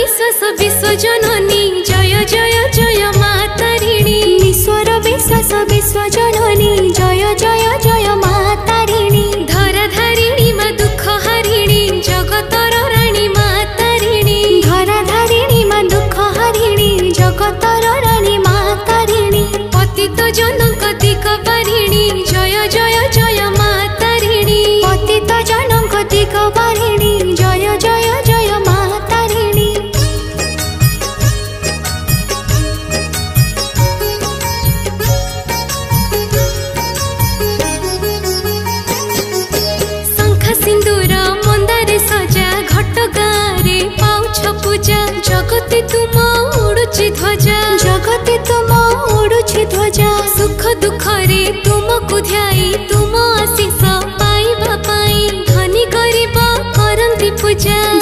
विश्वास विश्वजननी जय जय जय मा तारिणी ईश्वर विश्वास विश्वजननी जय जय जय मा तारिणी धरा धारिणी मा दुख हारिणी जगतर राणी मा तारिणी धरा धारिणी मा दुख हारिणी जगतर राणी मा तारिणी पतित जनक दिग बारिणी जय जय जय मा तारिणी पतित जनक दिग बारिणी जय जय जय मा तारिणी शंख सिंदूर मंदार सजा घट गारे पाउछ पूजा जगते तुम उड़ुछि ध्वजा जगते तुम उड़ुछि ध्वजा सुख दुख रे तुमको ध्याई तुम आशीष पाइबा पाई धनी गरीब करंती पूजा